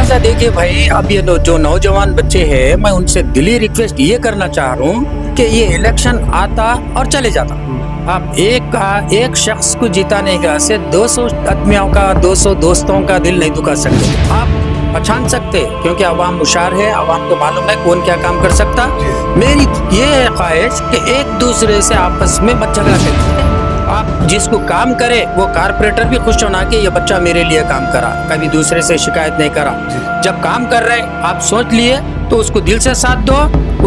लिहाजा देखिए भाई, अब ये जो नौजवान बच्चे हैं, मैं उनसे दिली रिक्वेस्ट ये करना चाह रहा हूँ कि ये इलेक्शन आता और चले जाता। आप एक शख्स को जिताने का से 200 आदमियों का, 200 दोस्तों का दिल नहीं दुखा सकते। आप पहचान सकते, क्योंकि अवाम होशियार है, अवाम को मालूम है कौन क्या काम कर सकता। मेरी ये है ख्वाहिश कि एक दूसरे से आपस में मत झगड़ा करें। आप जिसको काम करे वो कारपोरेटर भी खुश होना कि ये बच्चा मेरे लिए काम करा, कभी दूसरे से शिकायत नहीं करा। जब काम कर रहे आप सोच लिए तो उसको दिल से साथ दो,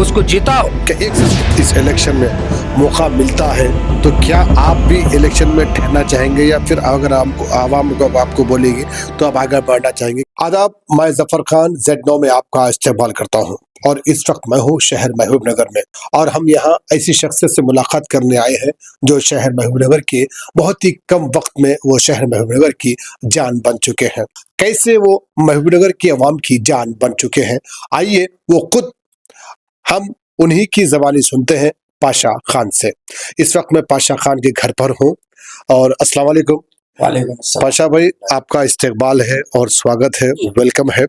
उसको जिताओ। कि एक इस इलेक्शन में मौका मिलता है तो क्या आप भी इलेक्शन में ठहरना चाहेंगे या फिर अगर आवाम को आपको बोलेगी तो आप आगे बढ़ना चाहेंगे? आदाब, मैं जफर खान Z9 में आपका इस्तेमाल करता हूँ और इस वक्त मैं हूँ शहर महबूबनगर में और हम यहाँ ऐसी शख्सियत से मुलाकात करने आए हैं जो शहर महबूबनगर के बहुत ही कम वक्त में वो शहर महबूबनगर की जान बन चुके हैं। कैसे वो महबूबनगर की आवाम की जान बन चुके हैं, आइए वो खुद हम उन्हीं की ज़बानी सुनते हैं पाशा खान से। इस वक्त मैं पाशा खान के घर पर हूँ और अस्सलाम वालेकुम। वालेकुम पाशा भाई, आपका इस्तकबाल है और स्वागत है, वेलकम है।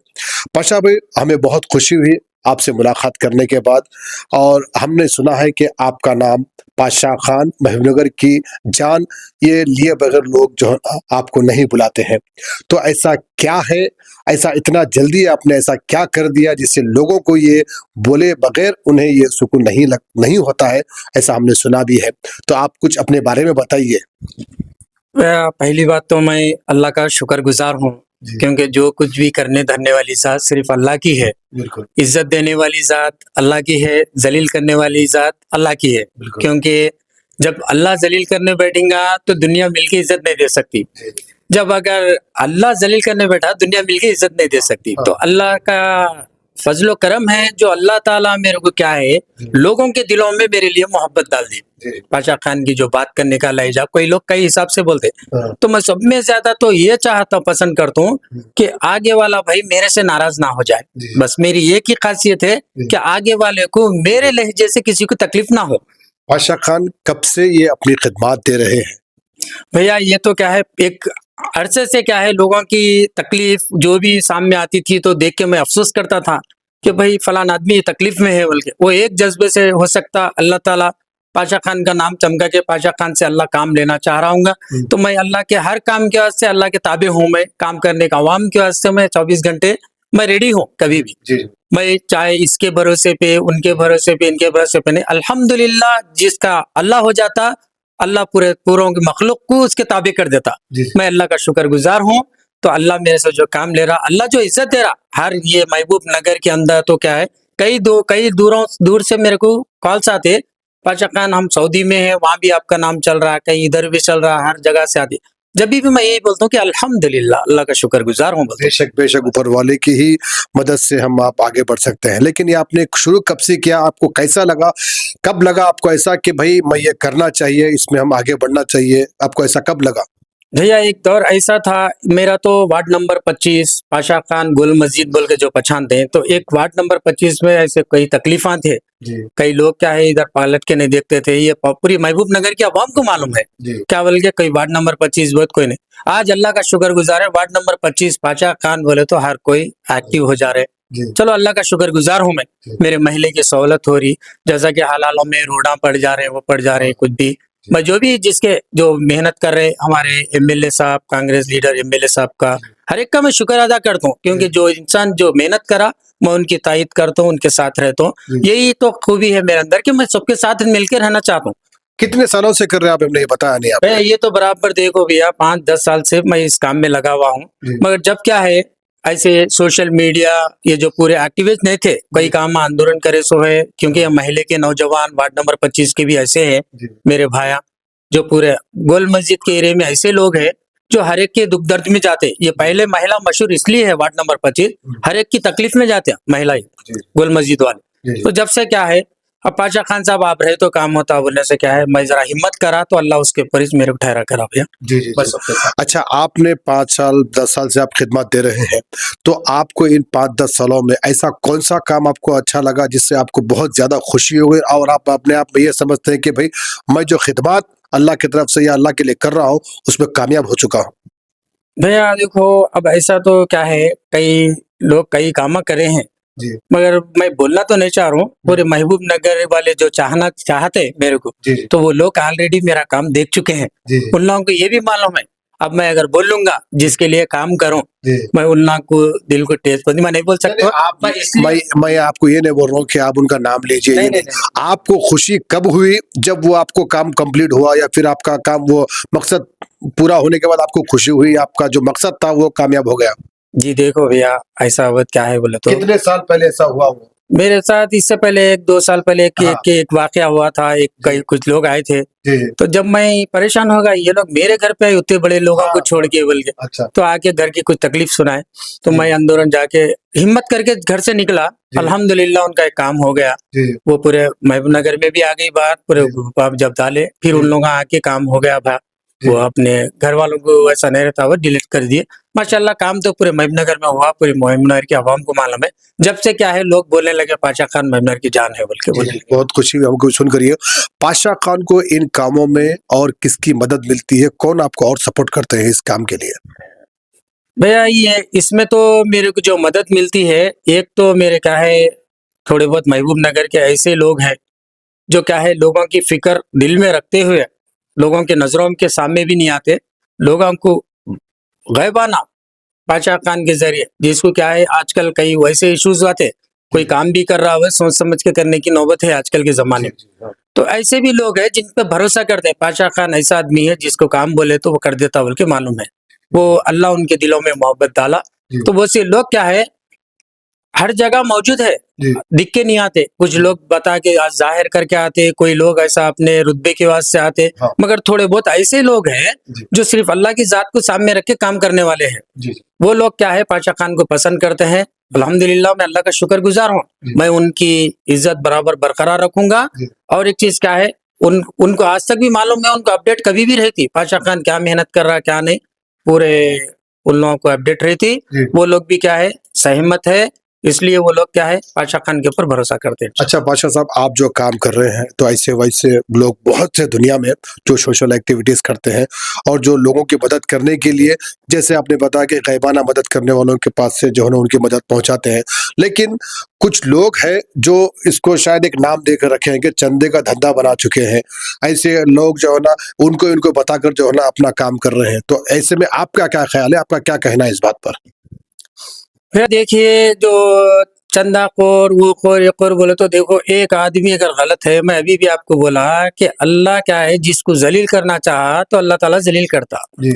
पाशा भाई, हमें बहुत खुशी हुई आपसे मुलाकात करने के बाद और हमने सुना है कि आपका नाम पाशा खान, महबूबनगर की जान, ये लिए बगैर लोग जो आपको नहीं बुलाते हैं। तो ऐसा क्या है, ऐसा इतना जल्दी आपने ऐसा क्या कर दिया जिससे लोगों को ये बोले बगैर उन्हें ये सुकून नहीं होता है, ऐसा हमने सुना भी है। तो आप कुछ अपने बारे में बताइए। पहली बात तो मैं अल्लाह का शुक्रगुजार हूँ, क्योंकि जो कुछ भी करने धरने वाली ज़ात सिर्फ अल्लाह की है। बिल्कुल। इज्जत देने वाली ज़ात अल्लाह की है, जलील करने वाली ज़ात अल्लाह की है। क्योंकि जब अल्लाह जलील करने बैठेगा तो दुनिया मिलके इज्जत नहीं दे सकती। जब अगर अल्लाह जलील करने बैठा दुनिया मिलके इज्जत नहीं दे सकती। तो अल्लाह का फजलो करम है जो अल्लाह ताला मेरे को क्या है, लोगों के दिलों में मेरे लिए मोहब्बत डाल दी। पाशा खान की जो बात करने का लहजा, कोई लोग कई हिसाब से बोलते, तो मैं सब में ज्यादा तो ये चाहता पसंद करता हूँ कि आगे वाला भाई मेरे से नाराज ना हो जाए। बस मेरी एक ही खासियत है कि आगे वाले को मेरे लहजे से किसी को तकलीफ ना हो। पाशा खान कब से ये अपनी खिदमत दे रहे हैं? भैया ये तो क्या है, एक अरसे से क्या है, लोगों की तकलीफ जो भी सामने आती थी तो देख के मैं अफसोस करता था कि भाई फलान आदमी तकलीफ में है, बल्कि वो एक जज्बे से हो सकता अल्लाह ताला पाशा खान का नाम चमका के पाशा खान से अल्लाह काम लेना चाह रहा हूँ। तो मैं अल्लाह के हर काम के वास्ते अल्लाह के ताबे हूँ, मैं काम करने का अवाम के वास्ते मैं 24 घंटे मैं रेडी हूँ। कभी भी मैं चाहे इसके भरोसे पे, उनके भरोसे पे, इनके भरोसे पे नहीं, अल्हम्दुलिल्लाह जिसका अल्लाह हो जाता, अल्लाह पूरों की मखलूक को उसके ताबे कर देता। मैं अल्लाह का शुक्रगुजार हूँ। तो अल्लाह मेरे से जो काम ले रहा, अल्लाह जो इज्जत दे रहा, हर ये महबूब नगर के अंदर तो क्या है, कई दूर से मेरे को कॉल्स आते, पाशा खान हम सऊदी में है, वहां भी आपका नाम चल रहा है, कहीं इधर भी चल रहा है, हर जगह से आती। जब भी मैं यही बोलता हूँ कि अल्हम्दुलिल्लाह, अल्लाह का शुक्रगुजार हूँ। बेशक ऊपर वाले की ही मदद से हम आप आगे बढ़ सकते हैं। लेकिन ये आपने शुरू कब से किया, आपको कैसा लगा, कब लगा आपको ऐसा कि भाई मैं ये करना चाहिए, इसमें हम आगे बढ़ना चाहिए, आपको ऐसा कब लगा? भैया एक दौर ऐसा था मेरा, तो वार्ड नंबर 25 पाशा खान गुल मस्जिद बोल के जो पहचानते हैं, तो एक वार्ड नंबर 25 में ऐसे कई तकलीफा थे। कई लोग क्या है इधर पलट के नहीं देखते थे, ये पूरी महबूब नगर की आवाम को मालूम है क्या बोल के, कोई वार्ड नंबर 25 बहुत कोई नहीं। आज अल्लाह का शुक्रगुजार है, वार्ड नंबर 25 पाशा खान बोले तो हर कोई एक्टिव हो जा रहे। चलो अल्लाह का शुक्रगुजार हूँ मैं, मेरे महल्ले की सहूलत हो रही, जैसा कि हालालों में रोडा पड़ जा रहे हैं, वो पड़ जा रहे हैं, कुछ भी मैं जो भी जिसके जो मेहनत कर रहे हमारे MLA साहब, कांग्रेस लीडर MLA साहब का, हर एक का मैं शुक्र अदा करता हूँ। क्योंकि जो इंसान जो मेहनत करा मैं उनकी तायद करता हूँ, उनके साथ रहता हूँ। यही तो खूबी है मेरे अंदर कि मैं सबके साथ मिलकर रहना चाहता हूँ। कितने सालों से कर रहे हैं आप, हमने ये बताया नहीं आपने? ये तो बराबर देखो भैया 5-10 साल से मैं इस काम में लगा हुआ हूँ। मगर जब क्या है, ऐसे सोशल मीडिया ये जो पूरे एक्टिविस्ट नहीं थे, कई काम आंदोलन करे सो है, क्योंकि महल्ले के नौजवान वार्ड नंबर 25 के भी ऐसे हैं मेरे भाया, जो पूरे गोल मस्जिद के एरिया में ऐसे लोग हैं जो हर एक के दुख दर्द में जाते। ये पहले महिला मशहूर इसलिए है वार्ड नंबर 25, हर एक की तकलीफ में जाते हैं महिला गोल मस्जिद वाले। तो जब से क्या है, अब पाशा खान साहब आप रहे तो काम होता, बोलने से क्या है, मैं जरा हिम्मत करा तो अल्लाह उसके ऊपर मेरे को ठहरा करा भैया। बस। अच्छा, आपने 5 साल 10 साल से आप खिदमत दे रहे हैं, तो आपको इन 5-10 सालों में ऐसा कौन सा काम आपको अच्छा लगा जिससे आपको बहुत ज्यादा खुशी हो गई और आप अपने आप में ये समझते हैं कि भाई मैं जो खिदमत अल्लाह की तरफ से या अल्लाह के लिए कर रहा हूँ उसमें कामयाब हो चुका हूँ? भैया देखो, अब ऐसा तो क्या है, कई लोग कई काम करे हैं, जी मगर मैं बोलना तो नहीं चाह रहा हूँ, पूरे महबूब नगर वाले जो चाहते हैं मेरे को, जी जी तो वो लोग ऑलरेडी मेरा काम देख चुके हैं। जी जी उन लोगों को ये भी मालूम है, अब मैं अगर बोलूंगा जिसके लिए काम करूं, जी मैं उन लोगों को दिल को ठेस पहुंची मैं नहीं बोल नहीं, सकता नहीं, आप मैं इसलिए मैं आपको ये नहीं बोल रहा हूँ कि आप उनका नाम लीजिए, ये नहीं नहीं। नहीं नहीं आपको खुशी कब हुई जब वो आपको काम कंप्लीट हुआ, या फिर आपका काम वो मकसद पूरा होने के बाद आपको खुशी हुई, आपका जो मकसद था वो कामयाब हो गया? जी देखो भैया, ऐसा वक्त क्या है बोले तो कितने साल पहले ऐसा हुआ वो? मेरे साथ इससे पहले 1-2 साल पहले हाँ एक वाकया हुआ था। एक जी कई कुछ लोग आए थे, जी जी तो जब मैं परेशान हो गया, ये लोग मेरे घर पे आए उतने बड़े लोगों को हाँ छोड़ के बोल के, अच्छा तो आके घर की कुछ तकलीफ सुनाए, तो जी मैं अंदोरन जाके हिम्मत करके घर से निकला। जी अल्हम्दुलिल्लाह उनका एक काम हो गया। जी वो पूरे महबूब नगर में भी आ गई बात, पूरे जी ग्रुप आप जब डाले, फिर जी उन लोगों का आके काम हो गया भा जी वो अपने घर वालों को ऐसा नहीं रहता, वो डिलीट कर दिए। माशाल्लाह काम तो पूरे महबूब नगर में हुआ, पूरे महबूब नगर की आवाम को मालूम है। जब से क्या है लोग बोलने लगे पाशा खान महबूब नगर की जान है बोल के जी बोलने जी लगे। बहुत खुशी हुई हमको सुन करिए। पाशा खान को इन कामों में और किसकी मदद मिलती है, कौन आपको और सपोर्ट करते हैं इस काम के लिए? भैया ये इसमें तो मेरे को जो मदद मिलती है, एक तो मेरे क्या है थोड़े बहुत महबूब नगर के ऐसे लोग हैं जो क्या है लोगों की फिक्र दिल में रखते हुए लोगों के नजरों के सामने भी नहीं आते, लोगों को गैबाना पाशा खान के जरिए, जिसको क्या है आजकल कई वैसे इश्यूज आते, कोई काम भी कर रहा हो सोच समझ के करने की नौबत है आजकल के जमाने जी में। जी हाँ तो ऐसे भी लोग हैं जिन पे भरोसा करते हैं, पाशा खान ऐसा आदमी है जिसको काम बोले तो वो कर देता बोल के मालूम है। वो अल्लाह उनके दिलों में मोहब्बत डाला, जी तो वो से लोग क्या है हर जगह मौजूद है, जी दिख के नहीं आते। कुछ लोग बता के जाहिर करके आते, कोई लोग ऐसा अपने रुतबे के वास्ते आते, हाँ मगर थोड़े बहुत ऐसे लोग हैं जी जो सिर्फ अल्लाह की जात को सामने रख के काम करने वाले हैं। जी जी वो लोग क्या है पाशा खान को पसंद करते हैं। अल्हम्दुलिल्लाह मैं अल्लाह का शुक्रगुजार हूँ, जी मैं उनकी इज्जत बराबर बरकरार रखूंगा। जी और एक चीज क्या है, उनको आज तक भी मालूम है, उनको अपडेट कभी भी रहती पाशा खान क्या मेहनत कर रहा क्या नहीं, पूरे उन लोगों को अपडेट रहती। जी वो लोग भी क्या है सहमत है, इसलिए वो लोग क्या है पाशा खान के ऊपर भरोसा करते हैं। अच्छा पाशा साहब, आप जो काम कर रहे हैं तो ऐसे वैसे लोग बहुत से दुनिया में जो सोशल एक्टिविटीज करते हैं और जो लोगों की मदद करने के लिए, जैसे आपने बताया कि गैबाना मदद करने वालों के पास से जो है ना उनकी मदद पहुंचाते हैं, लेकिन कुछ लोग हैं जो इसको शायद एक नाम देकर रखे हैं कि चंदे का धंधा बना चुके हैं। ऐसे लोग जो है ना उनको इनको बताकर जो है ना अपना काम कर रहे हैं, तो ऐसे में आपका क्या ख्याल है, आपका क्या कहना है इस बात पर? फिर देखिए जो चंदा खोर वो खोर ये खोर बोले, तो देखो एक आदमी अगर गलत है, मैं अभी भी आपको बोला कि अल्लाह क्या है जिसको जलील करना चाहा तो अल्लाह ताला जलील करता, जी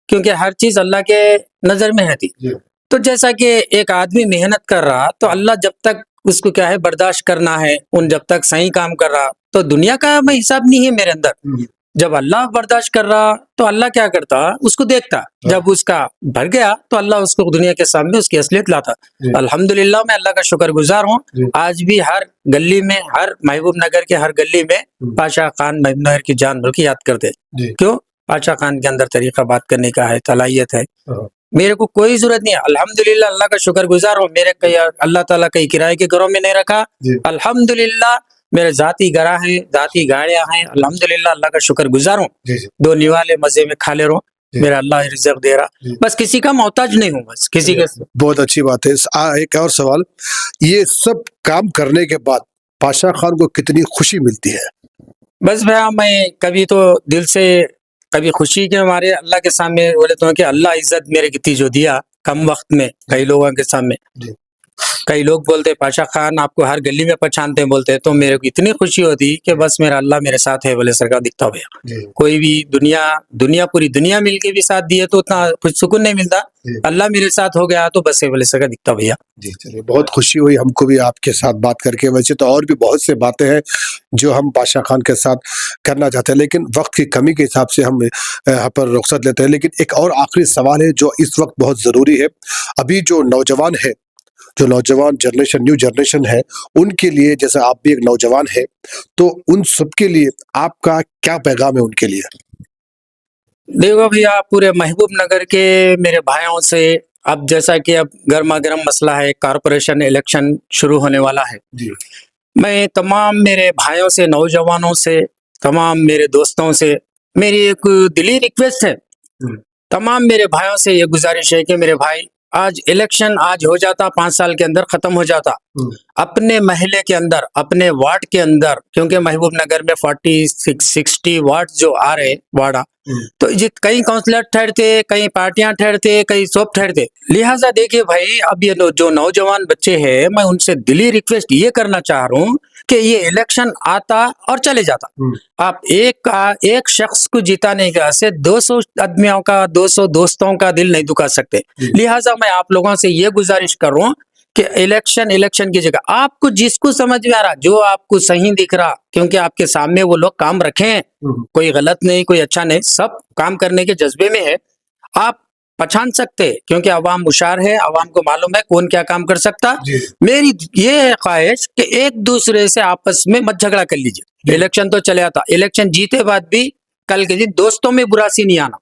क्योंकि हर चीज अल्लाह के नजर में है थी। जी तो जैसा कि एक आदमी मेहनत कर रहा, तो अल्लाह जब तक उसको क्या है बर्दाश्त करना है, उन जब तक सही काम कर रहा, तो दुनिया का मैं हिसाब नहीं है मेरे अंदर। हम्म, जब अल्लाह बर्दाश्त कर रहा तो अल्लाह क्या करता, उसको देखता। जब उसका भर गया तो अल्लाह उसको दुनिया के सामने उसकी असलियत लाता। जी अल्हम्दुलिल्लाह मैं अल्लाह का शुक्रगुजार हूँ। जी आज भी हर गली में, हर महबूब नगर के हर गली में पाशा खान महबूब नगर की जान बोल के याद करते। जी क्यों? पाशा खान के अंदर तरीका बात करने का है, तलाहियत है। हाँ, मेरे को कोई जरूरत नहीं है, अल्हम्दुलिल्लाह अल्लाह का शुक्रगुजार हूँ। मेरे कई अल्लाह ताला कई किराए के घरों में नहीं रखा। जी अल्हम्दुलिल्लाह मेरे जाती घरा है, जाती गाड़ियां हैं। अल्हम्दुलिल्लाह अल्लाह का शुक्रगुजार हूँ। जी जी 2 निवाले मजे में खा ले रहो, जी मेरा अल्लाह रिज़्क दे रहा। जी बस किसी का मोहताज नहीं हूँ, बस किसी के। बहुत अच्छी बात है। एक और सवाल, ये सब काम करने के बाद पाशा खान को कितनी खुशी मिलती है? बस भैया मैं कभी तो दिल से, कभी खुशी के मारे अल्लाह के सामने बोले तो कि अल्लाह इज्जत मेरे कितनी जो दिया कम वक्त में कई लोगों के सामने। जी कई लोग बोलते पाशा खान आपको हर गली में पहचानते हैं बोलते, तो मेरे को इतनी खुशी होती कि बस मेरा अल्लाह मेरे साथ है बोले सरकार दिखता भैया। जी कोई भी दुनिया दुनिया पूरी दुनिया मिलके भी साथ दिए तो उतना कुछ सुकून नहीं मिलता। जी अल्लाह मेरे साथ हो गया तो बस है बोले सरकार दिखता भैया। जी चलिए, बहुत खुशी हुई हमको भी आपके साथ बात करके। वैसे तो और भी बहुत से बातें हैं जो हम पाशा खान के साथ करना चाहते हैं, लेकिन वक्त की कमी के हिसाब से हम यहाँ पर रुखसत लेते हैं। लेकिन एक और आखिरी सवाल है जो इस वक्त बहुत ज़रूरी है। अभी जो नौजवान है, जो नौजवान जनरेशन, न्यू जनरेशन है, उनके लिए, जैसे आप भी एक नौजवान है, तो उन सबके लिए आपका क्या पैगाम है उनके लिए? देखो भैया पूरे महबूब नगर के मेरे भाइयों से, अब जैसा कि अब गर्मा गर्म मसला है, कारपोरेशन इलेक्शन शुरू होने वाला है। जी मैं तमाम मेरे भाइयों से, नौजवानों से, तमाम मेरे दोस्तों से मेरी एक दिली रिक्वेस्ट है। हम्म, तमाम मेरे भाइयों से ये गुजारिश है कि मेरे भाई आज इलेक्शन आज हो जाता, 5 साल के अंदर खत्म हो जाता। अपने महल्ले के अंदर, अपने वार्ड के अंदर, क्योंकि महबूब नगर में 40-60 वार्ड जो आ रहे वार्डा, तो कई काउंसलर ठहरते, कई पार्टियां ठहरते, कई सब ठहरते। लिहाजा देखिए भाई, अब ये जो नौजवान बच्चे हैं, मैं उनसे दिली रिक्वेस्ट ये करना चाह रहा हूँ कि ये इलेक्शन आता और चले जाता। आप एक शख्स को जिताने का से 200 आदमियों का, 200 दोस्तों का दिल नहीं दुखा सकते। लिहाजा मैं आप लोगों से ये गुजारिश कर रहा हूँ कि इलेक्शन की जगह आपको जिसको समझ में आ रहा, जो आपको सही दिख रहा, क्योंकि आपके सामने वो लोग काम रखे हैं, कोई गलत नहीं, कोई अच्छा नहीं, सब काम करने के जज्बे में है। आप पहचान सकते, क्योंकि अवाम होशियार है, अवाम को मालूम है कौन क्या काम कर सकता। मेरी ये है ख्वाहिश कि एक दूसरे से आपस में मत झगड़ा कर लीजिए। इलेक्शन तो चले आता, इलेक्शन जीते बाद भी कल के दिन दोस्तों में बुरासी नहीं आना।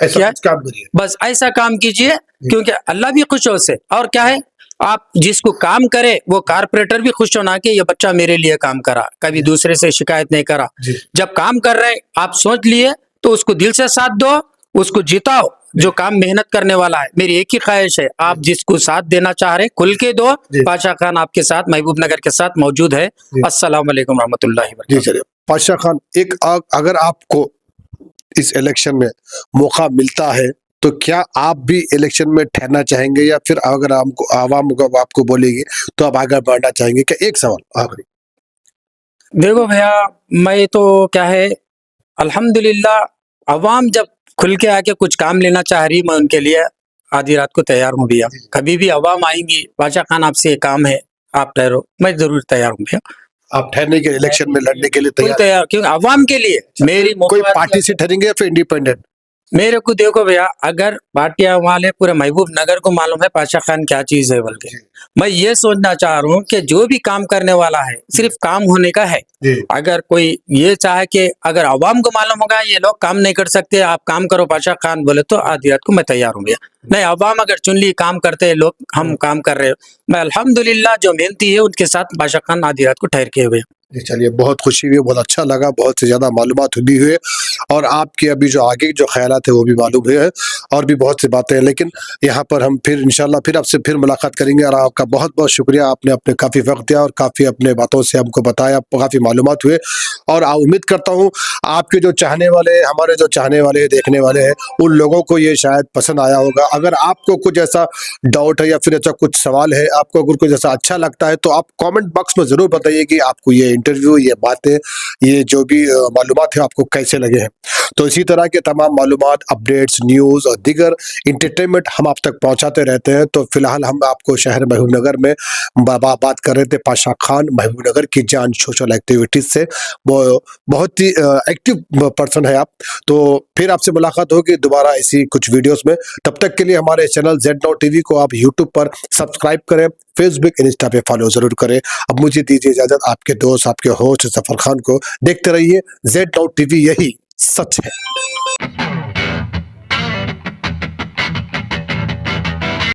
ऐसा काम करिए, बस ऐसा काम कीजिए, क्योंकि अल्लाह भी खुश हो से। और क्या है, आप जिसको काम करे वो कारपोरेटर भी खुश होना कि ये बच्चा मेरे लिए काम करा, कभी दूसरे से शिकायत नहीं करा। जब काम कर रहे आप सोच लिए तो उसको दिल से साथ दो, उसको जिताओ जो काम मेहनत करने वाला है। मेरी एक ही ख्वाहिश है, आप जिसको साथ देना चाह रहे खुल के दो। पाशा खान आपके साथ, महबूब नगर के साथ मौजूद है। अस्सलाम वालेकुम रहमतुल्लाहि व बरकातहू। पाशा खान, अगर आपको इस इलेक्शन में मौका मिलता है तो क्या आप भी इलेक्शन में ठहरना चाहेंगे, या फिर अगर आवाम आपको बोलेगी तो आप आगे बढ़ना चाहेंगे? क्या एक सवाल आखिरी। देखो भैया, मैं तो क्या है, अल्हम्दुलिल्लाह अवाम जब खुल के आके कुछ काम लेना चाह रही, मैं उनके लिए आधी रात को तैयार हूँ भैया। कभी भी अवाम आएंगी, बादशाह खान आपसे ये काम है, आप ठहरो, मैं जरूर तैयार हूँ भैया। आप ठहरने के इलेक्शन में लड़ने के लिए तैयार, क्योंकि अवाम के लिए मेरी कोई पार्टी से ठहरेंगे या फिर इंडिपेंडेंट? मेरे को देखो भैया, अगर पार्टियां वाले पूरे महबूब नगर को मालूम है पाशा खान क्या चीज है, बल्कि मैं ये सोचना चाह रहा हूँ कि जो भी काम करने वाला है सिर्फ काम होने का है। अगर कोई ये चाहे कि अगर अवाम को मालूम होगा ये लोग काम नहीं कर सकते, आप काम करो पाशा खान बोले, तो आधी रात को मैं तैयार हूँ भैया। नहीं, अवाम अगर चुन ली काम करते हैं लोग, हम काम कर रहे हो, मैं अल्हम्दुलिल्लाह जो मेहनती है उनके साथ पाशा खान आधी रात को ठहर के हुए। चलिए, बहुत खुशी हुई, बहुत अच्छा लगा, बहुत से ज़्यादा मालूमात भी हुए, और आपके अभी जो आगे जो ख्यालात है वो भी मालूम हुए हैं, और भी बहुत सी बातें हैं। लेकिन यहाँ पर हम फिर इंशाल्लाह फिर आपसे फिर मुलाकात करेंगे। और आपका बहुत बहुत शुक्रिया, आपने अपने काफ़ी वक्त दिया और काफ़ी अपने बातों से हमको बताया, काफ़ी मालूमात हुए। और उम्मीद करता हूँ आपके जो चाहने वाले, हमारे जो चाहने वाले, देखने वाले हैं, उन लोगों को ये शायद पसंद आया होगा। अगर आपको कुछ ऐसा डाउट है या फिर ऐसा कुछ सवाल है, आपको अगर कुछ ऐसा अच्छा लगता है, तो आप कमेंट बॉक्स में ज़रूर बताइए कि आपको ये इंटरव्यू, ये बातें, ये जो भी मालूमात है आपको कैसे लगे हैं। तो इसी तरह के तमाम मालूमात, अपडेट्स, न्यूज़ और दीगर इंटरटेनमेंट हम आप तक पहुंचाते रहते हैं। तो फिलहाल हम आपको शहर महबूब नगर में बात कर रहे थे पाशा खान, महबूब नगर की जान सोशल एक्टिविटीज़ से। वो बहुत ही एक्टिव पर्सन है आप। तो फिर आपसे मुलाकात होगी दोबारा ऐसी कुछ वीडियोस में। तब तक के लिए हमारे चैनल Z-Now TV को आप यूट्यूब पर सब्सक्राइब करें, फेसबुक, इंस्टा पे फॉलो जरूर करें। अब मुझे दीजिए इजाजत, आपके दोस्त, आपके होस्ट जफर खान को। देखते रहिए Z-Now TV, यही सच है।